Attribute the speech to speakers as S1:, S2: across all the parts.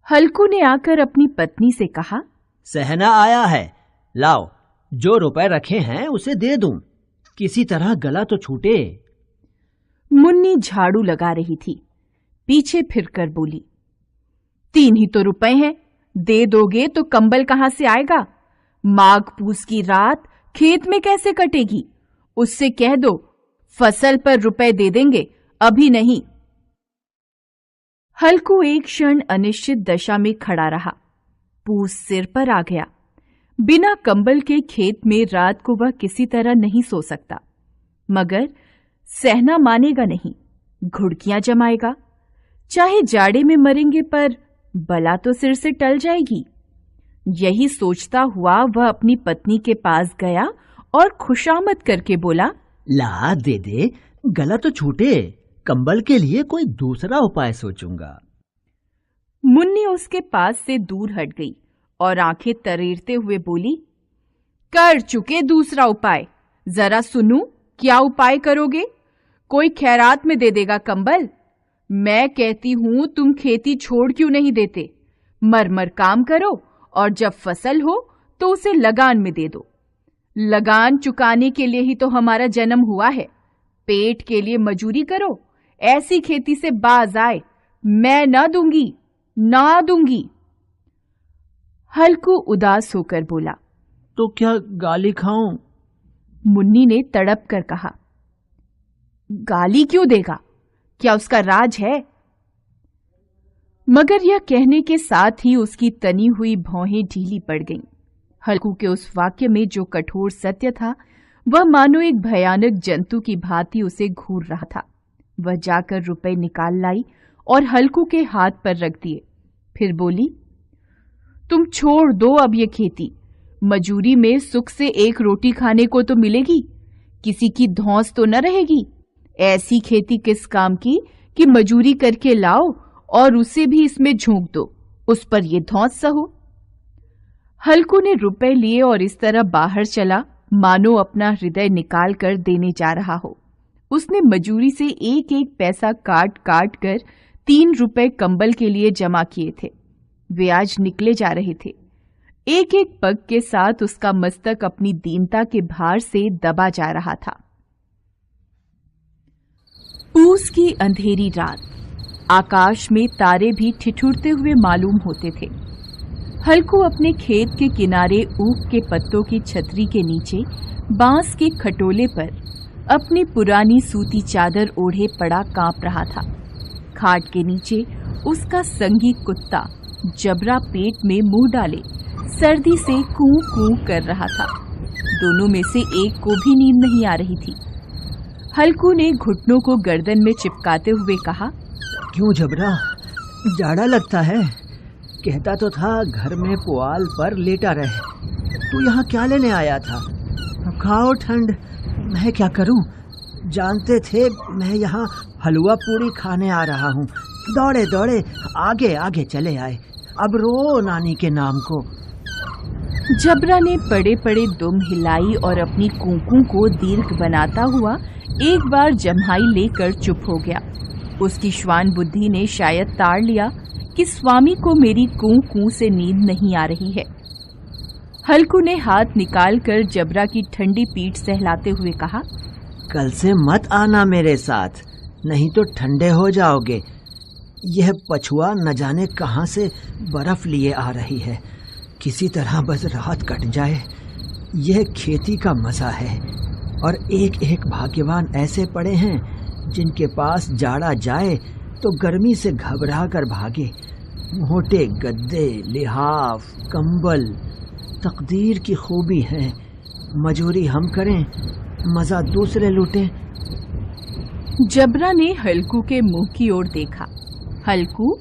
S1: हल्कू ने आकर अपनी पत्नी से कहा,
S2: सहना आया है, लाओ जो रुपए रखे हैं उसे दे दूं, किसी तरह गला तो छूटे।
S1: मुन्नी झाड़ू लगा रही थी, पीछे फिरकर बोली, 3 ही तो रुपए हैं, दे दोगे तो कंबल कहां से आएगा? माघ पूस की रात खेत में कैसे कटेगी? उससे कह दो फसल पर रुपए दे देंगे, अभी नहीं। हल्कू एक क्षण अनिश्चित दशा में खड़ा रहा। पूस सिर पर आ गया। बिना कंबल के खेत में रात को वह किसी तरह नहीं सो सकता, मगर सहना मानेगा नहीं, घुड़कियां जमाएगा। चाहे जाड़े में मरेंगे पर बला तो सिर से टल जाएगी। यही सोचता हुआ वह अपनी पत्नी के पास गया और खुशामद करके बोला,
S2: ला दे दे, गला तो छूटे, कंबल के लिए कोई दूसरा उपाय सोचूंगा।
S1: मुन्नी उसके पास से दूर हट गई और आंखें तरेरते हुए बोली, कर चुके दूसरा उपाय, जरा सुनूं क्या उपाय करोगे? कोई खैरात में दे देगा कंबल? मैं कहती हूं तुम खेती छोड़ क्यों नहीं देते? मर काम करो और जब फसल हो तो उसे लगान में दे दो। लगान चुकाने के लिए ही तो हमारा जन्म हुआ है। पेट के लिए मजूरी करो, ऐसी खेती से बाज आए। मैं ना दूंगी। हल्कू उदास होकर बोला,
S2: तो क्या गाली खाऊं?
S1: मुन्नी ने तड़प कर कहा, गाली क्यों देगा? क्या उसका राज है? मगर यह कहने के साथ ही उसकी तनी हुई भौहें ढीली पड़ गईं। हल्कू के उस वाक्य में जो कठोर सत्य था, वह मानो एक भयानक जंतु की भांति उसे घूर रहा था। वह जाकर रुपए निकाल लाई और हल्कू के हाथ पर रख दिए। फिर बोली, तुम छोड़ दो अब ये खेती। मजूरी में सुख से 1 रोटी खाने को तो मिलेगी, किसी की धौंस तो न रहेगी। ऐसी खेती किस काम की कि मजूरी करके लाओ और उसे भी इसमें झोंक दो, उस पर ये धौंस सहो। हल्कू ने रुपए लिए और इस तरह बाहर चला मानो अपना हृदय निकाल कर देने जा रहा हो। उसने मजूरी से 1-1 पैसा काट कर 3 रुपए कंबल के लिए जमा किए थे। वे आज निकले जा रहे थे। एक-एक पग के साथ उसका मस्तक अपनी दीनता के भार से दबा जा रहा था। पूस की अंधेरी रात, आकाश में तारे भी ठिठुरते हुए मालूम होते थे। हल्कू अपने खेत के किनारे ऊख के पत्तों की छतरी के नीचे बांस के खटोले पर अपनी पुरानी सूती चादर ओढ़े पड़ा कांप रहा था। खाट के नीचे उसका संगी कुत्ता जबरा पेट में मुंह डाले सर्दी से कूं कूं कर रहा था। दोनों में से एक को भी नींद नहीं आ रही थी। हल्कू ने घुटनों को गर्दन में चिपकाते हुए कहा,
S2: क्यों जबरा, जाड़ा लगता है? कहता तो था घर में पुआल पर लेटा रहे। तू यहाँ क्या लेने आया था? खाओ ठंड, मैं क्या करूं? जानते थे मैं यहाँ हलवा पूरी खाने आ रहा हूँ। दौड़े दौड़े आगे आगे चले आए। अब रो नानी के नाम को।
S1: जबरा ने पड़े पड़े दुम हिलाई और अपनी कूकू को दीर्घ बनाता हुआ एक बार जम्हाई लेकर चुप हो गया। उसकी श्वान बुद्धि ने शायद ताड़ लिया कि स्वामी को मेरी कूं से नींद नहीं आ रही है। हल्कू ने हाथ निकालकर जबरा की ठंडी पीठ सहलाते हुए कहा,
S2: कल से मत आना मेरे साथ, नहीं तो ठंडे हो जाओगे। यह पछुआ न जाने कहां से बर्फ लिए आ रही है। किसी तरह बस रात कट जाए। यह खेती का मजा है। और एक एक भाग्यवान ऐसे पड़े हैं जिनके पास जाड़ा जाए तो गर्मी से घबरा कर भागे। मोटे गद्दे, लिहाफ, कंबल तकदीर की खूबी है। मजूरी हम करें, मजा दूसरे लूटें।
S1: जबरा ने हल्कू के मुंह की ओर देखा। हल्कू,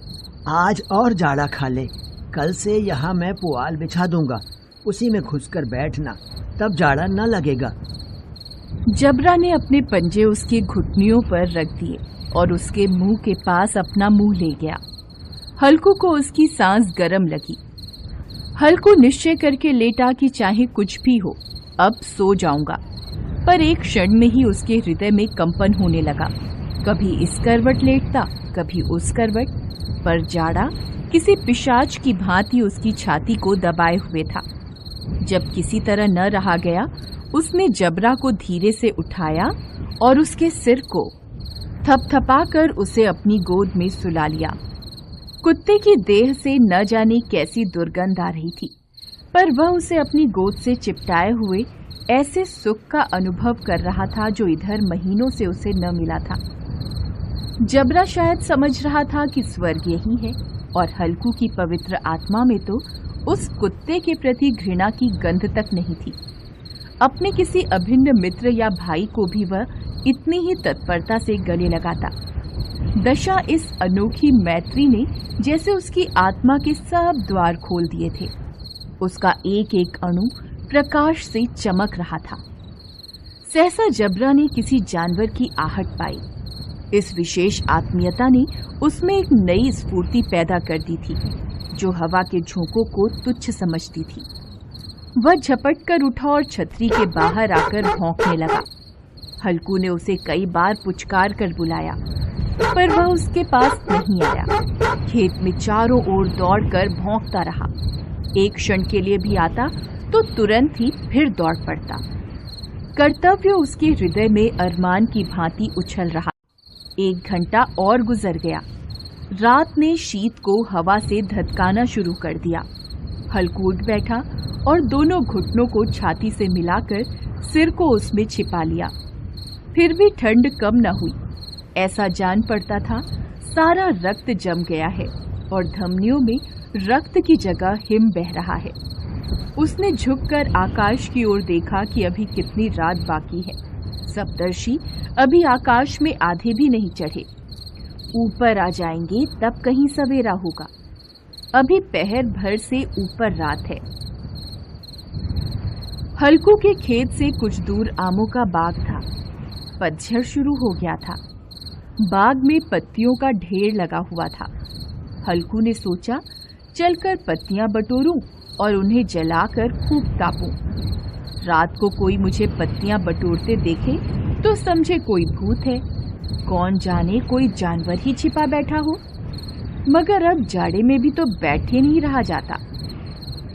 S2: आज और जाड़ा खा ले। कल से यहाँ मैं पुआल बिछा दूंगा, उसी में घुसकर बैठना, तब जाड़ा न लगेगा।
S1: जबरा ने अपने पंजे उसकी घुटनियों पर रख दिए और उसके मुंह के पास अपना मुंह ले गया। हल्कू को उसकी सांस गर्म लगी। हल्कू निश्चय करके लेटा कि चाहे कुछ भी हो, अब सो जाऊंगा। पर एक क्षण में ही उसके हृदय में कंपन होने लगा। कभी इस करवट लेटता, कभी उस करवट, पर जाड़ा किसी पिशाच की भांति उसकी छाती को दबाए हुए था। जब किसी तरह न रहा गया, उसने जबरा को धीरे से उठाया और उसके सिर को थपथपाकर उसे अपनी गोद में सुला लिया। कुत्ते की देह से न जाने कैसी दुर्गंध आ रही थी, पर वह उसे अपनी गोद से चिपटाए हुए ऐसे सुख का अनुभव कर रहा था जो इधर महीनों से उसे न मिला था। जबरा शायद समझ रहा था कि स्वर्ग यही है, और हल्कू की पवित्र आत्मा में तो उस कुत्ते के प्रति घृणा की गंध तक नहीं थी। अपने किसी अभिन्न मित्र या भाई को भी वह इतनी ही तत्परता से गले लगाता। दशा इस अनोखी मैत्री ने जैसे उसकी आत्मा के सब द्वार खोल दिए थे। उसका एक एक अणु प्रकाश से चमक रहा था। सहसा जबरा ने किसी जानवर की आहट पाई। इस विशेष आत्मीयता ने उसमें एक नई स्फूर्ति पैदा कर दी थी, जो हवा के झोंकों को तुच्छ समझती थी। वह झपट कर उठा और छतरी के बाहर आकर भौंकने लगा। हल्कू ने उसे कई बार पुचकार कर बुलाया, पर वह उसके पास नहीं आया। खेत में चारों ओर दौड़कर भौंकता रहा। एक क्षण के लिए भी आता तो तुरंत ही फिर दौड़ पड़ता। कर्तव्य उसके हृदय में अरमान की भांति उछल रहा। 1 घंटा और गुजर गया। रात ने शीत को हवा से धधकाना शुरू कर दिया। हल्कू उठ बैठा और दोनों घुटनों को छाती से मिलाकर सिर को उसमें छिपा लिया। फिर भी ठंड कम न हुई। ऐसा जान पड़ता था सारा रक्त जम गया है और धमनियों में रक्त की जगह हिम बह रहा है। उसने झुककर आकाश की ओर देखा कि अभी कितनी रात बाकी है। सप्तर्षि अभी आकाश में आधे भी नहीं चढ़े। ऊपर आ जाएंगे तब कहीं सवेरा होगा। अभी पहर भर से ऊपर रात है। हल्कू के खेत से कुछ दूर आमों का बाग था। पतझड़ शुरू हो गया था। बाग में पत्तियों का ढेर लगा हुआ था। हल्कू ने सोचा चलकर पत्तियां बटोरूं और उन्हें जलाकर खूब तापूं। रात को कोई मुझे पत्तियां बटोरते देखे तो समझे कोई भूत है, कौन जाने कोई जानवर ही छिपा बैठा हो। मगर अब जाड़े में भी तो बैठे नहीं रहा जाता।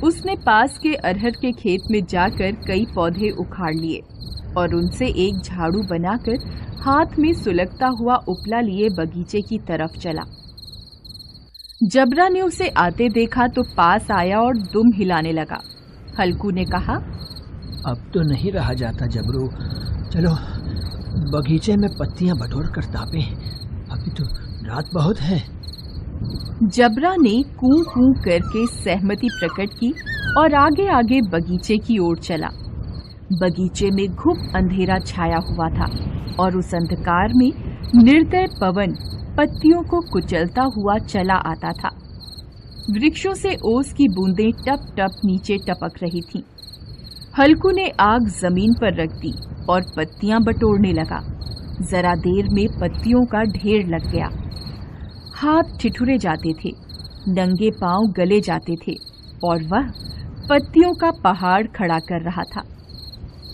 S1: उसने पास के अरहर के खेत में जाकर कई पौधे उखाड़ लिए और उनसे एक झाड़ू बनाकर हाथ में सुलगता हुआ उपला लिए बगीचे की तरफ चला। जबरा ने उसे आते देखा तो पास आया और दुम हिलाने लगा। हल्कू ने कहा,
S2: अब तो नहीं रहा जाता जबरू, चलो बगीचे में पत्तियां बटोर कर तापें, अभी तो रात बहुत है।
S1: जबरा ने कूं कूं करके सहमति प्रकट की और आगे आगे बगीचे की ओर चला। बगीचे में घुप अंधेरा छाया हुआ था और उस अंधकार में निर्दय पवन पत्तियों को कुचलता हुआ चला आता था। वृक्षों से ओस की बूंदें टप टप नीचे टपक रही थीं। हल्कू ने आग जमीन पर रख दी और पत्तियां बटोरने लगा। जरा देर में पत्तियों का ढेर लग गया। हाथ ठिठुरे जाते थे, नंगे पांव गले जाते थे और वह पत्तियों का पहाड़ खड़ा कर रहा था।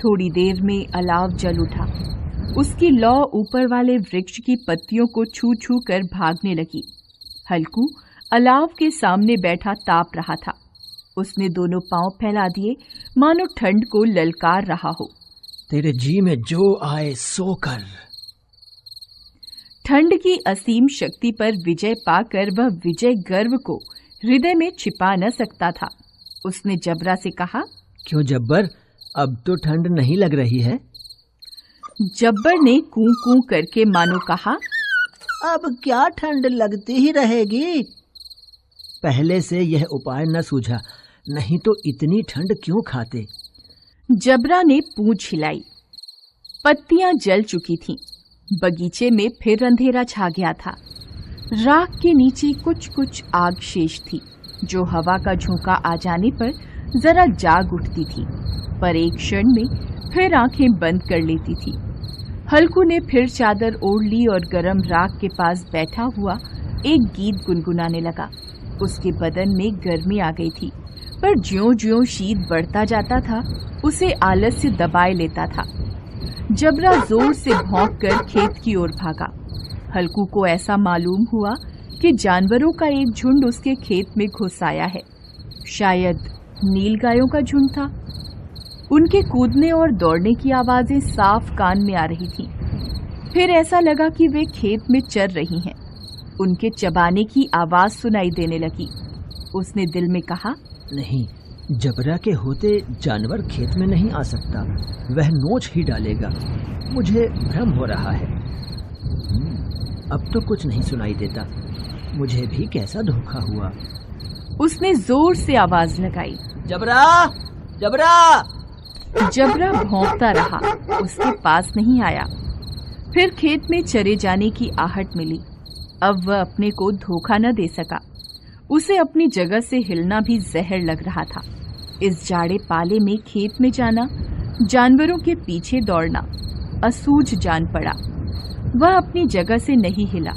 S1: थोड़ी देर में अलाव जल उठा। उसकी लौ ऊपर वाले वृक्ष की पत्तियों को छू छू कर भागने लगी। हल्कू अलाव के सामने बैठा ताप रहा था। उसने दोनों पांव फैला दिए मानो ठंड को ललकार रहा हो।
S2: तेरे जी में जो आए सो कर।
S1: ठंड की असीम शक्ति पर विजय पाकर वह विजय गर्व को हृदय में छिपा न सकता था। उसने जबरा से कहा,
S2: क्यों जब्बर, अब तो ठंड नहीं लग रही है?
S1: जब्बर ने कूं कूं करके मानो कहा,
S2: अब क्या ठंड लगती ही रहेगी। पहले से यह उपाय न सूझा, नहीं तो इतनी ठंड क्यों खाते।
S1: जबरा ने पूंछ हिलाई। पत्तियां जल चुकी थीं। बगीचे में फिर अंधेरा छा गया था। राख के नीचे कुछ कुछ आग शेष थी, जो हवा का झोंका आ जाने पर जरा जाग उठती थी, पर एक क्षण में फिर आंखें बंद कर लेती थी। हल्कू ने फिर चादर ओढ़ ली और गरम राख के पास बैठा हुआ एक गीत गुनगुनाने लगा। उसके बदन में गर्मी आ गई थी, पर ज्यों-ज्यों शीत बढ़ता जाता था उसे आलस्य दबाए लेता था। जबरा जोर से भौंककर खेत की ओर भागा। हल्कू को ऐसा मालूम हुआ कि जानवरों का एक झुंड उसके खेत में घुस आया है। शायद नीलगायों का झुंड था। उनके कूदने और दौड़ने की आवाजें साफ कान में आ रही थीं। फिर ऐसा लगा कि वे खेत में चर रही हैं। उनके चबाने की आवाज सुनाई देने लगी। उसने दिल में कहा,
S2: नहीं, जबरा के होते जानवर खेत में नहीं आ सकता, वह नोच ही डालेगा। मुझे भ्रम हो रहा है। अब तो कुछ नहीं सुनाई देता। मुझे भी कैसा धोखा हुआ।
S1: उसने जोर से आवाज लगाई,
S2: जबरा, जबरा।
S1: जबरा भौंकता रहा, उसके पास नहीं आया। फिर खेत में चरे जाने की आहट मिली। अब वह अपने को धोखा न दे सका। उसे अपनी जगह से हिलना भी जहर लग रहा था। इस जाड़े पाले में खेत में जाना, जानवरों के पीछे दौड़ना असूझ जान पड़ा। वह अपनी जगह से नहीं हिला।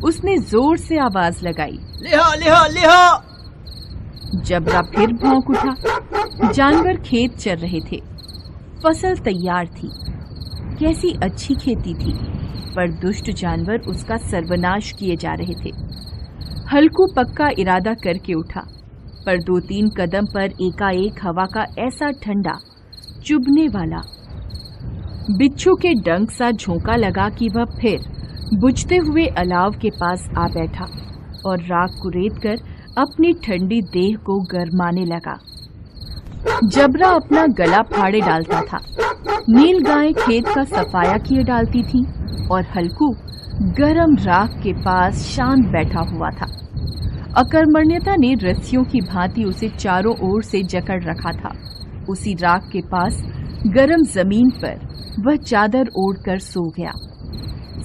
S1: उसने जोर से आवाज लगाई,
S2: लिहो, लिहो, लिहो।
S1: जबरा फिर भौंक उठा। जानवर खेत चर रहे थे। फसल तैयार थी। कैसी अच्छी खेती थी, पर दुष्ट जानवर उसका सर्वनाश किए जा रहे थे। हल्कू पक्का इरादा करके उठा, पर 2-3 कदम पर एकाएक हवा का ऐसा ठंडा, चुभने वाला, बिच्छू के डंक सा झोंका लगा कि वह फिर बुझते हुए अलाव के पास आ बैठा और राख कुरेद कर अपनी ठंडी देह को गरमाने लगा। जबरा अपना गला फाड़े डालता था। नील गाय खेत का सफाया किए डालती थी और हल्कू गरम राख के पास शांत बैठा हुआ था। अकर्मण्यता ने रस्सियों की भांति उसे चारों ओर से जकड़ रखा था। उसी राख के पास गरम जमीन पर वह चादर ओढ़कर सो गया।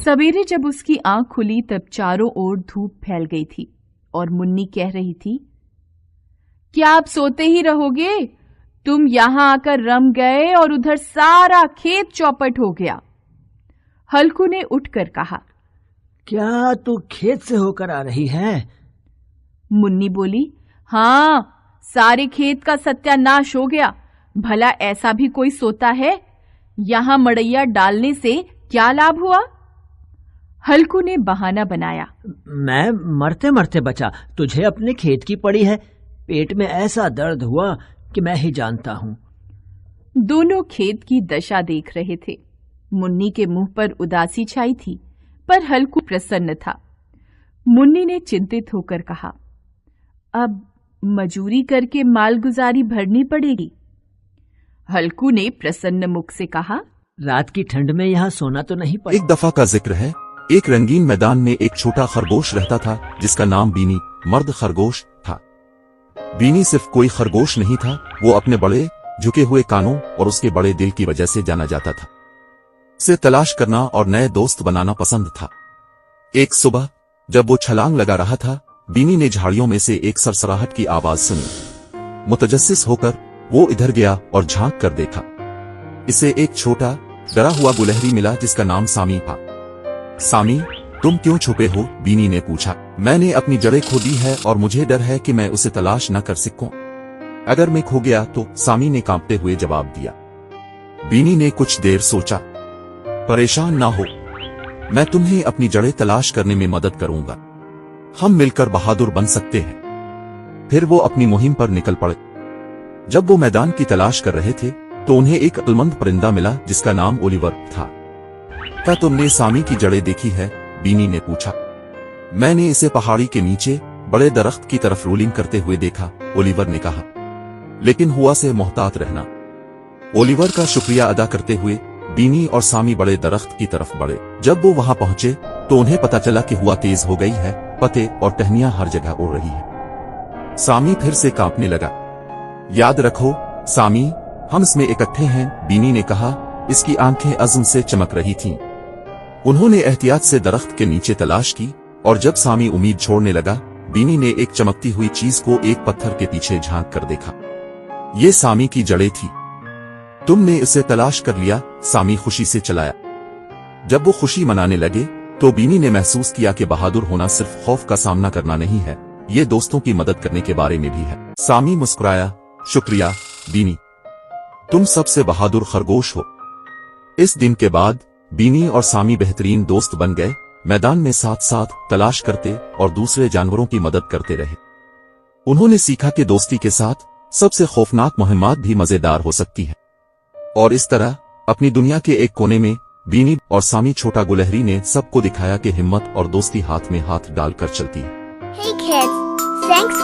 S1: सवेरे जब उसकी आंख खुली तब चारों ओर धूप फैल गई थी और मुन्नी कह रही थी, क्या आप सोते ही रहोगे? तुम यहां आकर रम गए और उधर सारा खेत चौपट हो गया। हल्कू ने उठकर कहा,
S2: क्या तू खेत से होकर आ रही है?
S1: मुन्नी बोली, हाँ, सारे खेत का सत्यानाश हो गया। भला ऐसा भी कोई सोता है? यहां मड़ैया डालने से क्या लाभ हुआ? हल्कू ने बहाना बनाया,
S2: मैं मरते मरते बचा। तुझे अपने खेत की पड़ी है। पेट में ऐसा दर्द हुआ कि मैं ही जानता हूं।
S1: दोनों खेत की दशा देख रहे थे। मुन्नी के मुंह पर उदासी छाई थी, पर हल्कू प्रसन्न था। मुन्नी ने चिंतित होकर कहा, अब मजूरी करके मालगुजारी भरनी पड़ेगी। हल्कू ने प्रसन्न मुख से कहा,
S2: रात की ठंड में यहाँ सोना तो नहीं पड़ा।
S3: एक दफा का जिक्र है, एक रंगीन मैदान में एक छोटा खरगोश रहता था जिसका नाम बीनी मर्द खरगोश था। बीनी सिर्फ कोई खरगोश नहीं था, वो अपने बड़े झुके हुए कानों और उसके बड़े दिल की वजह से जाना जाता था। उसे तलाश करना और नए दोस्त बनाना पसंद था। एक सुबह जब वो छलांग लगा रहा था, बीनी ने झाड़ियों में से एक सरसराहट की आवाज सुनी। मुतजस्सिस होकर वो इधर गया और झांक कर देखा। इसे एक छोटा डरा हुआ गुलहरी मिला जिसका नाम सामी था। सामी, तुम क्यों छुपे हो? बीनी ने पूछा। मैंने अपनी जड़ें खो दी है और मुझे डर है कि मैं उसे तलाश न कर सकूं। अगर मैं खो गया तो, सामी ने कांपते हुए जवाब दिया। बीनी ने कुछ देर सोचा। परेशान ना हो, मैं तुम्हें अपनी जड़ें तलाश करने में मदद करूंगा। हम मिलकर बहादुर बन सकते हैं। फिर वो अपनी मुहिम पर निकल पड़े। जब वो मैदान की तलाश कर रहे थे तो उन्हें एक अक्लमंद परिंदा मिला जिसका नाम ओलिवर था। क्या तुमने सामी की जड़ें देखी है? बीनी ने पूछा। मैंने इसे पहाड़ी के नीचे बड़े दरख्त की तरफ रोलिंग करते हुए देखा, ओलिवर ने कहा, लेकिन हुआ से मोहतात रहना। ओलिवर का शुक्रिया अदा करते हुए बीनी और सामी बड़े दरख्त की तरफ बढ़े। जब वो वहां पहुंचे तो उन्हें पता चला कि हुआ तेज हो गई है, पत्ते और टहनियां हर जगह उड़ रही है। सामी फिर से कांपने लगा। याद रखो सामी, हम इसमें इकट्ठे हैं, बीनी ने कहा। इसकी आंखें अज़्म से चमक रही थीं। उन्होंने एहतियात से दरख्त के नीचे तलाश की और जब सामी उम्मीद छोड़ने लगा, बीनी ने एक चमकती हुई चीज को एक पत्थर के पीछे झांक कर देखा। ये सामी की जड़ें थी। तुमने इसे तलाश कर लिया, सामी खुशी से चलाया। जब वो खुशी मनाने लगे तो बीनी ने महसूस किया कि बहादुर होना सिर्फ खौफ का सामना करना नहीं है, ये दोस्तों की मदद करने के बारे में भी है। सामी मुस्कुराया, शुक्रिया बीनी, तुम सबसे बहादुर खरगोश हो। इस दिन के बाद बीनी और सामी बेहतरीन दोस्त बन गए मैदान में साथ साथ तलाश करते और दूसरे जानवरों की मदद करते रहे। उन्होंने सीखा कि दोस्ती के साथ सबसे खौफनाक मुहिम्मात भी मजेदार हो सकती है। और इस तरह अपनी दुनिया के एक कोने में बीनी और सामी छोटा गुलहरी ने सबको दिखाया कि हिम्मत और दोस्ती हाथ में हाथ डालकर चलती है।
S4: Hey kids, thanks